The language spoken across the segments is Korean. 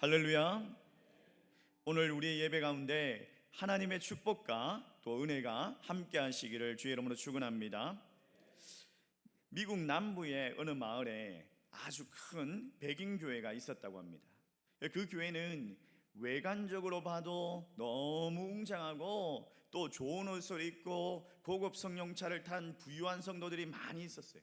할렐루야. 오늘 우리의 예배 가운데 하나님의 축복과 또 은혜가 함께 하시기를 주의 이름으로 축원합니다. 미국 남부의 어느 마을에 아주 큰 백인 교회가 있었다고 합니다. 그 교회는 외관적으로 봐도 너무 웅장하고 또 좋은 옷을 입고 고급 성령차를 탄 부유한 성도들이 많이 있었어요.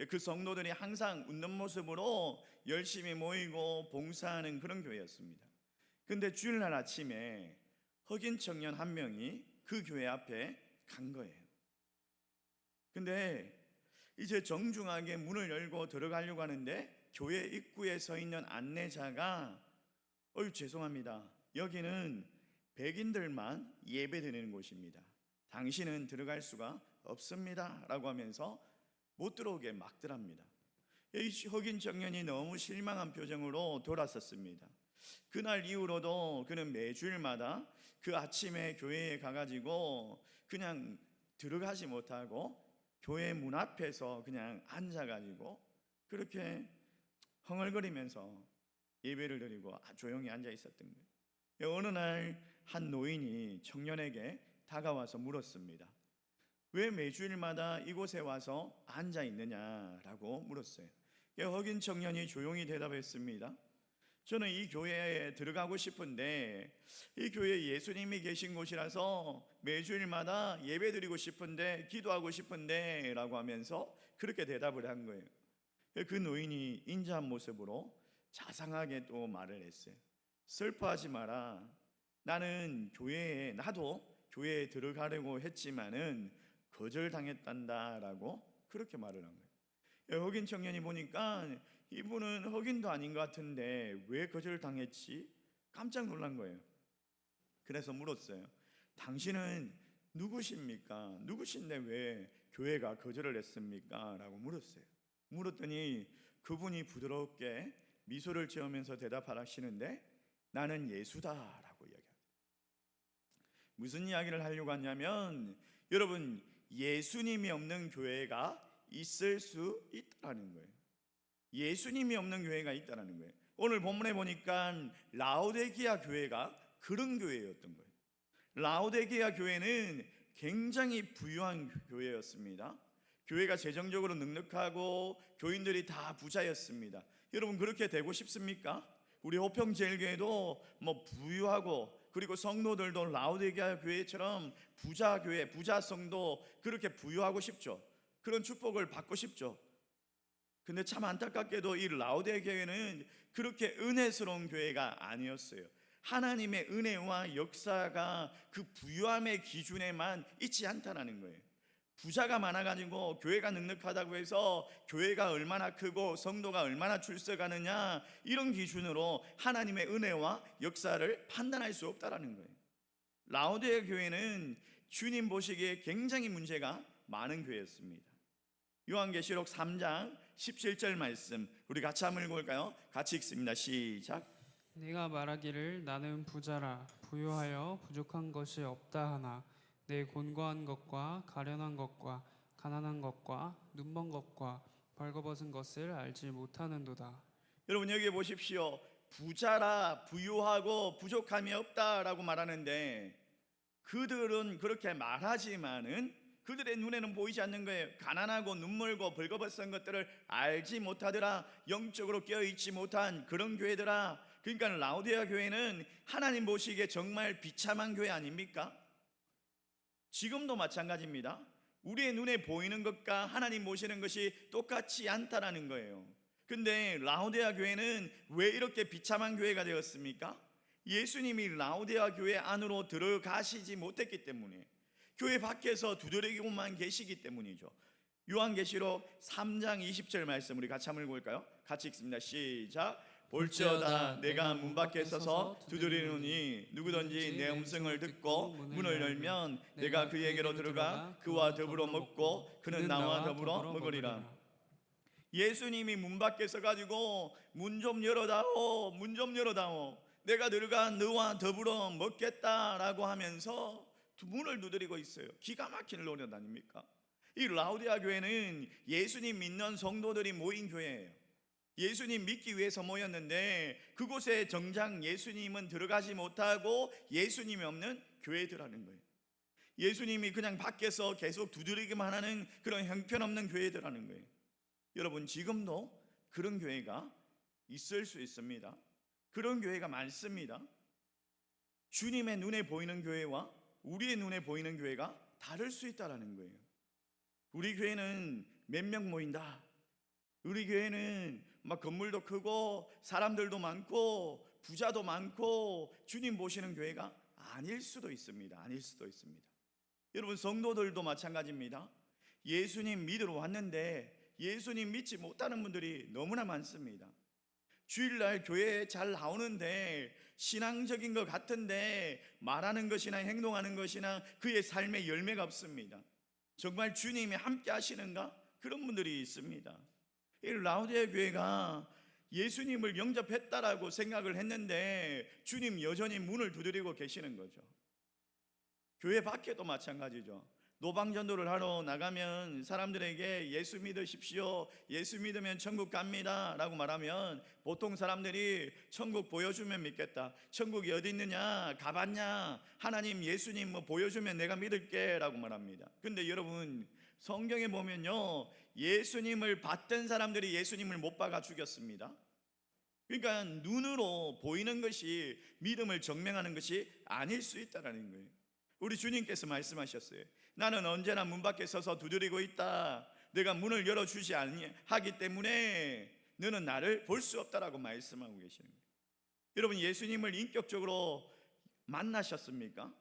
그 성도들이 항상 웃는 모습으로 열심히 모이고 봉사하는 그런 교회였습니다. 근데 주일날 아침에 흑인 청년 한 명이 그 교회 앞에 간 거예요. 근데 이제 정중하게 문을 열고 들어가려고 하는데 교회 입구에 서 있는 안내자가 죄송합니다. 여기는 백인들만 예배드리는 곳입니다. 당신은 들어갈 수가 없습니다 라고 하면서 못 들어오게 막더랍니다. 이 흑인 청년이 너무 실망한 표정으로 돌아섰습니다. 그날 이후로도 그는 매주일마다 그 아침에 교회에 가가지고 그냥 들어가지 못하고 교회 문 앞에서 그냥 앉아가지고 그렇게 흥얼거리면서 예배를 드리고 조용히 앉아 있었던 거예요. 어느 날 한 노인이 청년에게 다가와서 물었습니다. 왜 매주일마다 이곳에 와서 앉아 있느냐라고 물었어요. 흑인 청년이 조용히 대답했습니다. 저는 이 교회에 들어가고 싶은데 이 교회에 예수님이 계신 곳이라서 매주일마다 예배드리고 싶은데 기도하고 싶은데 라고 하면서 그렇게 대답을 한 거예요. 그 노인이 인자한 모습으로 자상하게 또 말을 했어요. 슬퍼하지 마라. 나도 교회에 들어가려고 했지만은 거절당했단다라고 그렇게 말을 한 거예요. 흑인 청년이 보니까 이분은 흑인도 아닌 것 같은데 왜 거절당했지? 깜짝 놀란 거예요. 그래서 물었어요. 당신은 누구십니까? 누구신데 왜 교회가 거절을 했습니까? 라고 물었어요. 물었더니 그분이 부드럽게 미소를 지으면서 대답하시는데 나는 예수다라고 이야기합니다. 무슨 이야기를 하려고 하냐면 여러분, 예수님이 없는 교회가 있을 수 있다는 거예요. 예수님이 없는 교회가 있다는 거예요. 오늘 본문에 보니까 라오디게아 교회가 그런 교회였던 거예요. 라오디게아 교회는 굉장히 부유한 교회였습니다. 교회가 재정적으로 넉넉하고 교인들이 다 부자였습니다. 여러분 그렇게 되고 싶습니까? 우리 호평제일교회도 부유하고 그리고 성도들도 라오디게아 교회처럼 부자 교회, 부자 성도 그렇게 부유하고 싶죠. 그런 축복을 받고 싶죠. 근데 참 안타깝게도 이 라오디게아 교회는 그렇게 은혜스러운 교회가 아니었어요. 하나님의 은혜와 역사가 그 부유함의 기준에만 있지 않다는 거예요. 부자가 많아가지고 교회가 넉넉하다고 해서 교회가 얼마나 크고 성도가 얼마나 출석하느냐 이런 기준으로 하나님의 은혜와 역사를 판단할 수 없다는 거예요. 라오디게아 교회는 주님 보시기에 굉장히 문제가 많은 교회였습니다. 요한계시록 3장 17절 말씀 우리 같이 한번 읽어볼까요? 같이 읽습니다. 시작. 네가 말하기를 나는 부자라 부유하여 부족한 것이 없다 하나 내 곤고한 것과 가련한 것과 가난한 것과 눈먼 것과 벌거벗은 것을 알지 못하는도다. 여러분 여기 보십시오. 부자라 부유하고 부족함이 없다라고 말하는데 그들은 그렇게 말하지만은 그들의 눈에는 보이지 않는 거예요. 가난하고 눈멀고 벌거벗은 것들을 알지 못하더라. 영적으로 깨어있지 못한 그런 교회더라. 그러니까 라오디게아 교회는 하나님 보시기에 정말 비참한 교회 아닙니까? 지금도 마찬가지입니다. 우리의 눈에 보이는 것과 하나님 보시는 것이 똑같지 않다라는 거예요. 근데 라오디게아 교회는 왜 이렇게 비참한 교회가 되었습니까? 예수님이 라오디게아 교회 안으로 들어가시지 못했기 때문에 교회 밖에서 두드리고만 계시기 때문이죠. 요한계시록 3장 20절 말씀 우리 같이 한번 읽어볼까요? 같이 읽습니다. 시작. 볼지어다 내가 문 밖에 서서 두드리노니 누구든지 내 음성을 듣고 문을 열면 내가 그에게로 들어가 그와 더불어 먹고 그는 나와 더불어 먹으리라. 예수님이 문 밖에 서가지고 문 좀 열어다오, 문 좀 열어다오, 내가 들어가 너와 더불어 먹겠다라고 하면서 문을 두드리고 있어요. 기가 막힌 노릇 아닙니까? 이 라오디게아 교회는 예수님 믿는 성도들이 모인 교회예요. 예수님 믿기 위해서 모였는데 그곳에 정작 예수님은 들어가지 못하고 예수님이 없는 교회들하는 거예요. 예수님이 그냥 밖에서 계속 두드리기만 하는 그런 형편없는 교회들하는 거예요. 여러분, 지금도 그런 교회가 있을 수 있습니다. 그런 교회가 많습니다. 주님의 눈에 보이는 교회와 우리의 눈에 보이는 교회가 다를 수 있다는 거예요. 우리 교회는 몇 명 모인다. 우리 교회는 막 건물도 크고 사람들도 많고 부자도 많고 주님 보시는 교회가 아닐 수도 있습니다. 아닐 수도 있습니다. 여러분, 성도들도 마찬가지입니다. 예수님 믿으러 왔는데 예수님 믿지 못하는 분들이 너무나 많습니다. 주일날 교회에 잘 나오는데 신앙적인 것 같은데 말하는 것이나 행동하는 것이나 그의 삶에 열매가 없습니다. 정말 주님이 함께 하시는가? 그런 분들이 있습니다. 이 라오디게 교회가 예수님을 영접했다라고 생각을 했는데 주님 여전히 문을 두드리고 계시는 거죠. 교회 밖에도 마찬가지죠. 노방전도를 하러 나가면 사람들에게 예수 믿으십시오, 예수 믿으면 천국 갑니다 라고 말하면 보통 사람들이 천국 보여주면 믿겠다, 천국이 어디 있느냐, 가봤냐, 하나님 예수님 뭐 보여주면 내가 믿을게 라고 말합니다. 근데 여러분, 성경에 보면요, 예수님을 봤던 사람들이 예수님을 못 박아 죽였습니다. 그러니까 눈으로 보이는 것이 믿음을 증명하는 것이 아닐 수 있다는 거예요. 우리 주님께서 말씀하셨어요. 나는 언제나 문 밖에 서서 두드리고 있다. 내가 문을 열어주지 아니하기 때문에 너는 나를 볼 수 없다라고 말씀하고 계시는 거예요. 여러분, 예수님을 인격적으로 만나셨습니까?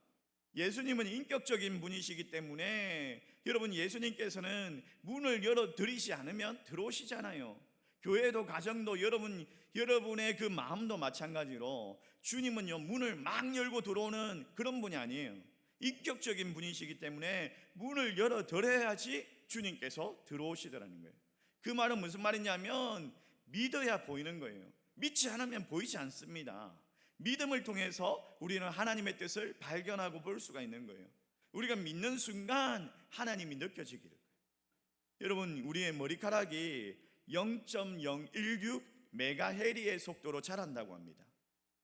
예수님은 인격적인 분이시기 때문에 여러분, 예수님께서는 문을 열어드리지 않으면 들어오시잖아요. 교회도 가정도 여러분의 그 마음도 마찬가지로 주님은요, 문을 막 열고 들어오는 그런 분이 아니에요. 인격적인 분이시기 때문에 문을 열어드려야지 주님께서 들어오시더라는 거예요. 그 말은 무슨 말이냐면 믿어야 보이는 거예요. 믿지 않으면 보이지 않습니다. 믿음을 통해서 우리는 하나님의 뜻을 발견하고 볼 수가 있는 거예요. 우리가 믿는 순간 하나님이 느껴지기를. 여러분, 우리의 머리카락이 0.016 메가헤리의 속도로 자란다고 합니다.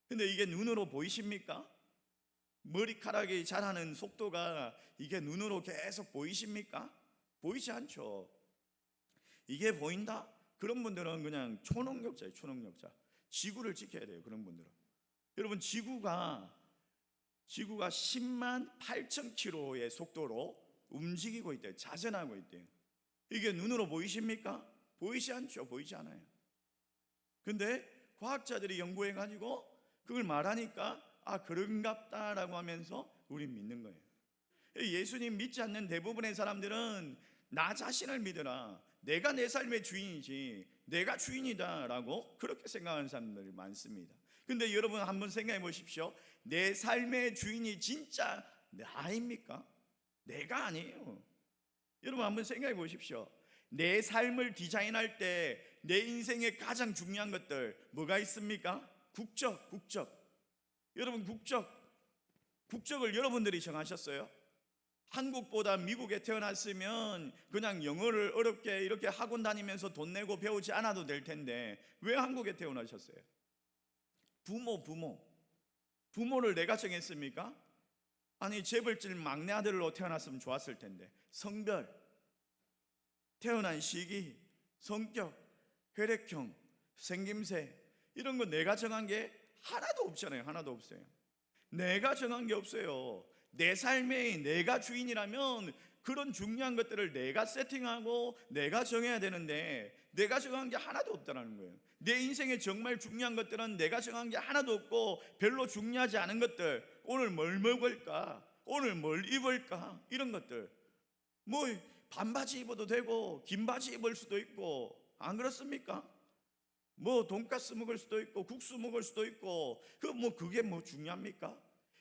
근데 이게 눈으로 보이십니까? 머리카락이 자라는 속도가 이게 눈으로 계속 보이십니까? 보이지 않죠. 이게 보인다? 그런 분들은 그냥 초능력자예요. 초능력자. 지구를 지켜야 돼요. 그런 분들은. 여러분, 지구가 10만 8천 킬로의 속도로 움직이고 있대요. 자전하고 있대요. 이게 눈으로 보이십니까? 보이지 않죠. 보이지 않아요. 근데 과학자들이 연구해가지고 그걸 말하니까 그런갑다라고 하면서 우린 믿는 거예요. 예수님 믿지 않는 대부분의 사람들은 나 자신을 믿으라, 내가 내 삶의 주인이지, 내가 주인이다 라고 그렇게 생각하는 사람들이 많습니다. 근데 여러분, 한번 생각해 보십시오. 내 삶의 주인이 진짜 나입니까? 내가 아니에요. 여러분, 한번 생각해 보십시오. 내 삶을 디자인할 때 내 인생의 가장 중요한 것들 뭐가 있습니까? 국적. 여러분, 국적을 여러분들이 정하셨어요? 한국보다 미국에 태어났으면 그냥 영어를 어렵게 이렇게 학원 다니면서 돈 내고 배우지 않아도 될 텐데 왜 한국에 태어나셨어요? 부모를 내가 정했습니까? 아니, 재벌집 막내 아들로 태어났으면 좋았을 텐데. 성별, 태어난 시기, 성격, 혈액형, 생김새, 이런 거 내가 정한 게 하나도 없잖아요. 하나도 없어요. 내가 정한 게 없어요. 내 삶에 내가 주인이라면 그런 중요한 것들을 내가 세팅하고 내가 정해야 되는데 내가 정한 게 하나도 없다는 거예요. 내 인생에 정말 중요한 것들은 내가 정한 게 하나도 없고 별로 중요하지 않은 것들, 오늘 뭘 먹을까, 오늘 뭘 입을까, 이런 것들. 뭐 반바지 입어도 되고 긴 바지 입을 수도 있고, 안 그렇습니까? 뭐 돈가스 먹을 수도 있고 국수 먹을 수도 있고, 그게 뭐 중요합니까?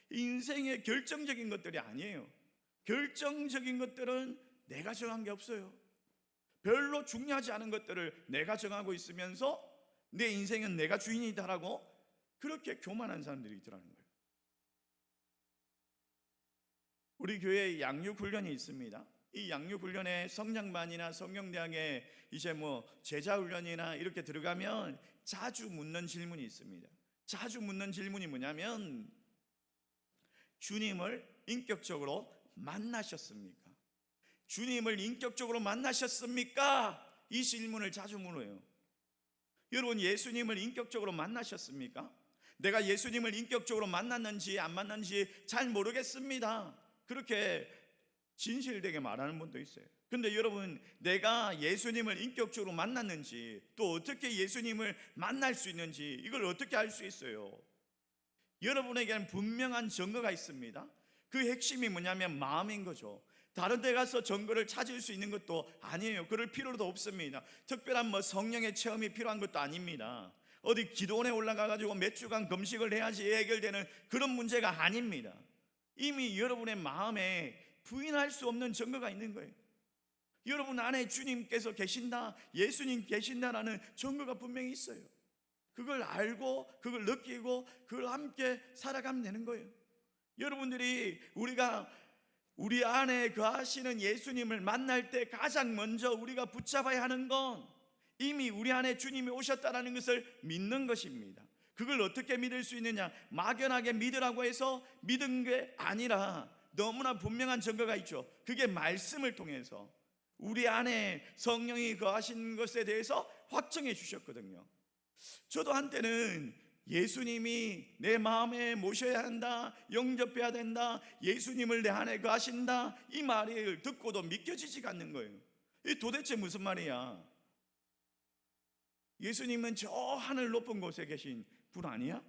인생의 결정적인 것들이 아니에요. 결정적인 것들은 내가 정한 게 없어요. 별로 중요하지 않은 것들을 내가 정하고 있으면서 내 인생은 내가 주인이다라고 그렇게 교만한 사람들이 있더라는 거예요. 우리 교회에 양육 훈련이 있습니다. 이 양육훈련의 성장반이나 성경대학에 이제 뭐 제자훈련이나 이렇게 들어가면 자주 묻는 질문이 있습니다. 자주 묻는 질문이 뭐냐면, 주님을 인격적으로 만나셨습니까? 주님을 인격적으로 만나셨습니까? 이 질문을 자주 물어요. 여러분, 예수님을 인격적으로 만나셨습니까? 내가 예수님을 인격적으로 만났는지 안 만났는지 잘 모르겠습니다. 그렇게 진실되게 말하는 분도 있어요. 근데 여러분, 내가 예수님을 인격적으로 만났는지, 또 어떻게 예수님을 만날 수 있는지, 이걸 어떻게 알 수 있어요? 여러분에게는 분명한 증거가 있습니다. 그 핵심이 뭐냐면 마음인 거죠. 다른 데 가서 증거를 찾을 수 있는 것도 아니에요. 그럴 필요도 없습니다. 특별한 뭐 성령의 체험이 필요한 것도 아닙니다. 어디 기도원에 올라가가지고 몇 주간 금식을 해야지 해결되는 그런 문제가 아닙니다. 이미 여러분의 마음에 부인할 수 없는 증거가 있는 거예요. 여러분 안에 주님께서 계신다, 예수님 계신다라는 증거가 분명히 있어요. 그걸 알고 그걸 느끼고 그걸 함께 살아가면 되는 거예요. 여러분들이 우리가 우리 안에 거하시는 예수님을 만날 때 가장 먼저 우리가 붙잡아야 하는 건 이미 우리 안에 주님이 오셨다는 것을 믿는 것입니다. 그걸 어떻게 믿을 수 있느냐? 막연하게 믿으라고 해서 믿은 게 아니라 너무나 분명한 증거가 있죠. 그게 말씀을 통해서 우리 안에 성령이 거하신 것에 대해서 확증해 주셨거든요. 저도 한때는 예수님이 내 마음에 모셔야 한다, 영접해야 된다, 예수님을 내 안에 거하신다, 이 말을 듣고도 믿겨지지가 않는 거예요. 이 도대체 무슨 말이야? 예수님은 저 하늘 높은 곳에 계신 분 아니야?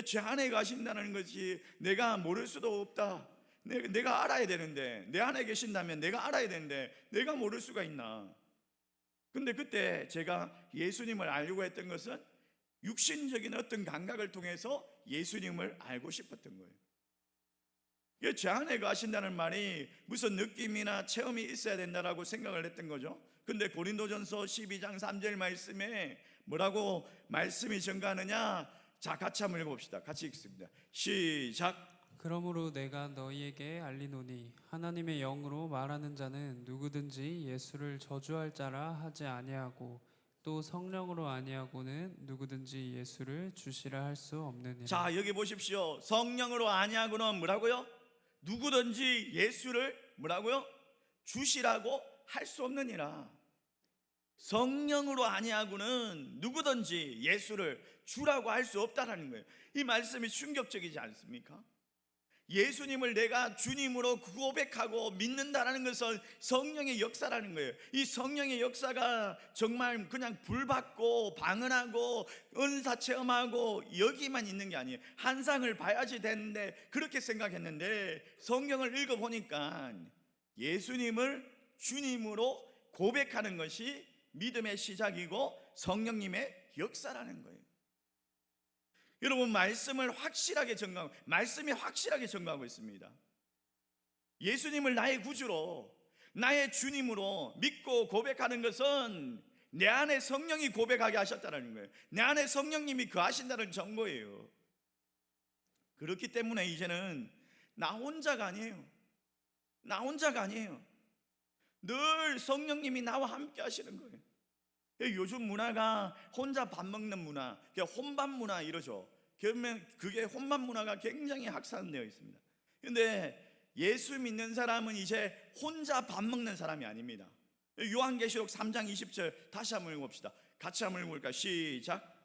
제 안에 가신다는 것이 내가 모를 수도 없다. 내가 알아야 되는데, 내 안에 계신다면 내가 알아야 되는데 내가 모를 수가 있나? 근데 그때 제가 예수님을 알려고 했던 것은 육신적인 어떤 감각을 통해서 예수님을 알고 싶었던 거예요. 제 안에 가신다는 말이 무슨 느낌이나 체험이 있어야 된다라고 생각을 했던 거죠. 근데 고린도전서 12장 3절 말씀에 뭐라고 말씀이 증가하느냐? 자, 같이 한번 읽어봅시다. 같이 읽습니다. 시작. 그러므로 내가 너희에게 알리노니 하나님의 영으로 말하는 자는 누구든지 예수를 저주할 자라 하지 아니하고 또 성령으로 아니하고는 누구든지 예수를 주시라 할 수 없느니라. 자, 여기 보십시오. 성령으로 아니하고는 뭐라고요? 누구든지 예수를 뭐라고요? 주시라고 할 수 없느니라. 성령으로 아니하고는 누구든지 예수를 주라고 할 수 없다라는 거예요. 이 말씀이 충격적이지 않습니까? 예수님을 내가 주님으로 고백하고 믿는다라는 것은 성령의 역사라는 거예요. 이 성령의 역사가 정말 그냥 불받고 방언하고 은사 체험하고 여기만 있는 게 아니에요. 한상을 봐야지 되는데 그렇게 생각했는데 성경을 읽어보니까 예수님을 주님으로 고백하는 것이 믿음의 시작이고 성령님의 역사라는 거예요. 여러분, 말씀이 확실하게 증거하고 있습니다. 예수님을 나의 구주로, 나의 주님으로 믿고 고백하는 것은 내 안에 성령이 고백하게 하셨다는 거예요. 내 안에 성령님이 거하신다는 증거예요. 그렇기 때문에 이제는 나 혼자가 아니에요. 늘 성령님이 나와 함께 하시는 거예요. 요즘 문화가 혼자 밥 먹는 문화, 혼밥 문화 이러죠. 그러면 그게 혼밥 문화가 굉장히 확산되어 있습니다. 그런데 예수 믿는 사람은 이제 혼자 밥 먹는 사람이 아닙니다. 요한계시록 3장 20절 다시 한번 읽어봅시다. 같이 한번 읽어볼까요? 시작.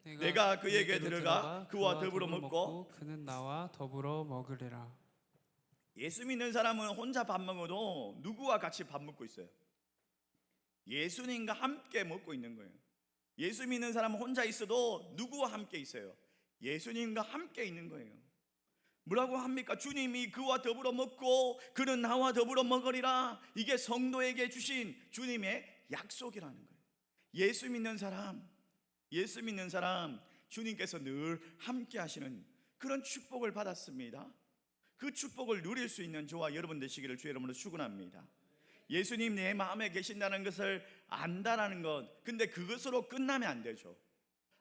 내가 그에게 들어가 그와 더불어 먹고 그는 나와 더불어 먹으리라. 예수 믿는 사람은 혼자 밥 먹어도 누구와 같이 밥 먹고 있어요? 예수님과 함께 먹고 있는 거예요. 예수 믿는 사람은 혼자 있어도 누구와 함께 있어요? 예수님과 함께 있는 거예요. 뭐라고 합니까? 주님이 그와 더불어 먹고 그는 나와 더불어 먹으리라. 이게 성도에게 주신 주님의 약속이라는 거예요. 예수 믿는 사람 주님께서 늘 함께 하시는 그런 축복을 받았습니다. 그 축복을 누릴 수 있는 저와 여러분 되시기를 주의 이름으로 축원합니다. 예수님 내 마음에 계신다는 것을 안다라는 것, 근데 그것으로 끝나면 안 되죠.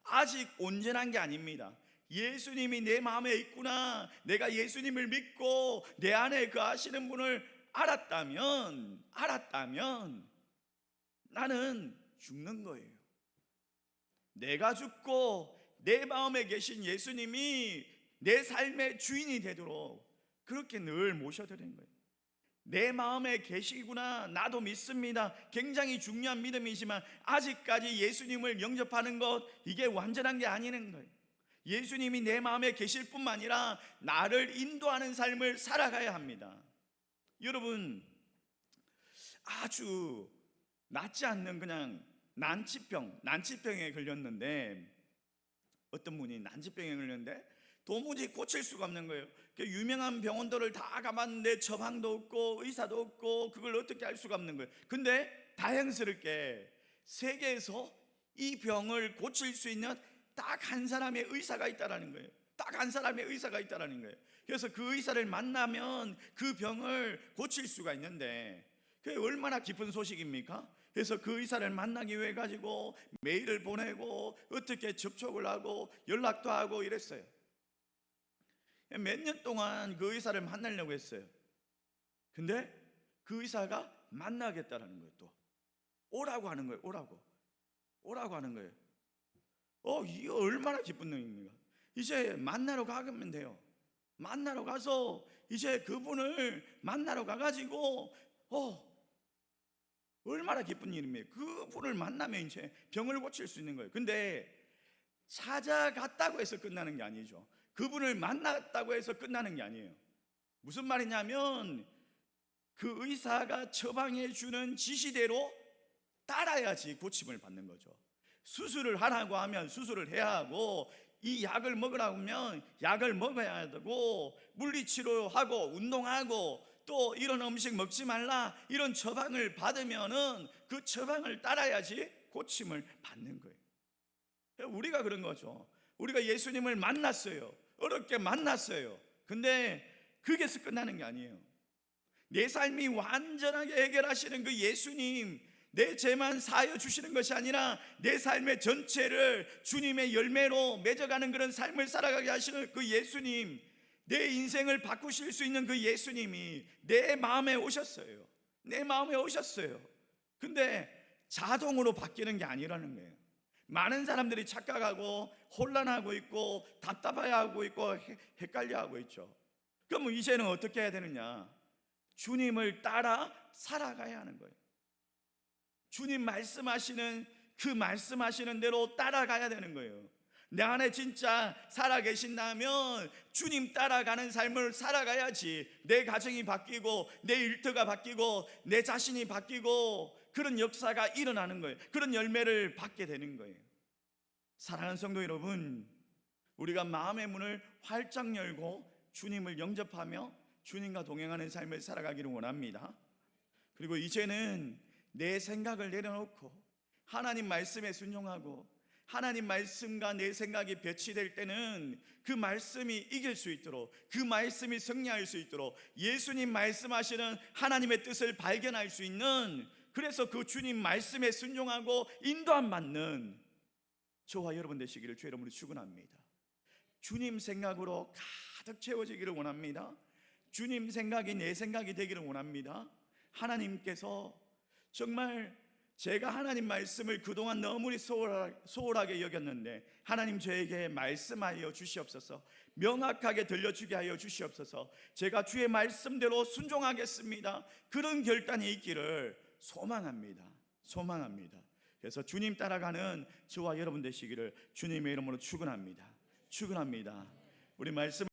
아직 온전한 게 아닙니다. 예수님이 내 마음에 있구나, 내가 예수님을 믿고 내 안에 거하시는 분을 알았다면 나는 죽는 거예요. 내가 죽고 내 마음에 계신 예수님이 내 삶의 주인이 되도록 그렇게 늘 모셔드리는 거예요. 내 마음에 계시구나, 나도 믿습니다. 굉장히 중요한 믿음이지만 아직까지 예수님을 영접하는 것, 이게 완전한 게 아니는 거예요. 예수님이 내 마음에 계실 뿐만 아니라 나를 인도하는 삶을 살아가야 합니다. 여러분, 아주 낫지 않는 그냥 난치병에 걸렸는데, 어떤 분이 난치병에 걸렸는데 도무지 고칠 수가 없는 거예요. 유명한 병원들을 다 가봤는데 처방도 없고 의사도 없고 그걸 어떻게 할 수가 없는 거예요. 근데 다행스럽게 세계에서 이 병을 고칠 수 있는 딱 한 사람의 의사가 있다라는 거예요. 딱 한 사람의 의사가 있다라는 거예요. 그래서 그 의사를 만나면 그 병을 고칠 수가 있는데, 그게 얼마나 기쁜 소식입니까? 그래서 그 의사를 만나기 위해 가지고 메일을 보내고 어떻게 접촉을 하고 연락도 하고 이랬어요. 몇 년 동안 그 의사를 만나려고 했어요. 근데 그 의사가 만나겠다라는 거예요. 또 오라고 하는 거예요. 오라고 하는 거예요. 이거 얼마나 기쁜 일입니까? 이제 만나러 가면 돼요. 만나러 가서 이제 그분을 만나러 가가지고 얼마나 기쁜 일입니까? 그분을 만나면 이제 병을 고칠 수 있는 거예요. 근데 찾아갔다고 해서 끝나는 게 아니죠. 그분을 만났다고 해서 끝나는 게 아니에요. 무슨 말이냐면 그 의사가 처방해 주는 지시대로 따라야지 고침을 받는 거죠. 수술을 하라고 하면 수술을 해야 하고, 이 약을 먹으라고 하면 약을 먹어야 되고, 물리치료하고 운동하고 또 이런 음식 먹지 말라 이런 처방을 받으면은 그 처방을 따라야지 고침을 받는 거예요. 우리가 그런 거죠. 우리가 예수님을 만났어요. 어렵게 만났어요. 근데 그게서 끝나는 게 아니에요. 내 삶이 완전하게 해결하시는 그 예수님, 내 죄만 사하여 주시는 것이 아니라 내 삶의 전체를 주님의 열매로 맺어가는 그런 삶을 살아가게 하시는 그 예수님, 내 인생을 바꾸실 수 있는 그 예수님이 내 마음에 오셨어요. 내 마음에 오셨어요. 근데 자동으로 바뀌는 게 아니라는 거예요. 많은 사람들이 착각하고 혼란하고 있고 답답해하고 있고 헷갈려하고 있죠. 그럼 이제는 어떻게 해야 되느냐? 주님을 따라 살아가야 하는 거예요. 주님 말씀하시는 그 말씀하시는 대로 따라가야 되는 거예요. 내 안에 진짜 살아계신다면 주님 따라가는 삶을 살아가야지 내 가정이 바뀌고 내 일터가 바뀌고 내 자신이 바뀌고 그런 역사가 일어나는 거예요. 그런 열매를 받게 되는 거예요. 사랑하는 성도 여러분, 우리가 마음의 문을 활짝 열고 주님을 영접하며 주님과 동행하는 삶을 살아가기를 원합니다. 그리고 이제는 내 생각을 내려놓고 하나님 말씀에 순종하고 하나님 말씀과 내 생각이 배치될 때는 그 말씀이 이길 수 있도록, 그 말씀이 승리할 수 있도록 예수님 말씀하시는 하나님의 뜻을 발견할 수 있는, 그래서 그 주님 말씀에 순종하고 인도함 받는 저와 여러분 되시기를 주의 이름으로 축원합니다. 주님 생각으로 가득 채워지기를 원합니다. 주님 생각이 내 생각이 되기를 원합니다. 하나님께서 정말 제가 하나님 말씀을 그동안 너무 소홀하게 여겼는데 하나님 저에게 말씀하여 주시옵소서, 명확하게 들려주게 하여 주시옵소서, 제가 주의 말씀대로 순종하겠습니다. 그런 결단이 있기를 소망합니다. 그래서 주님 따라가는 저와 여러분 되시기를 주님의 이름으로 축원합니다. 우리 말씀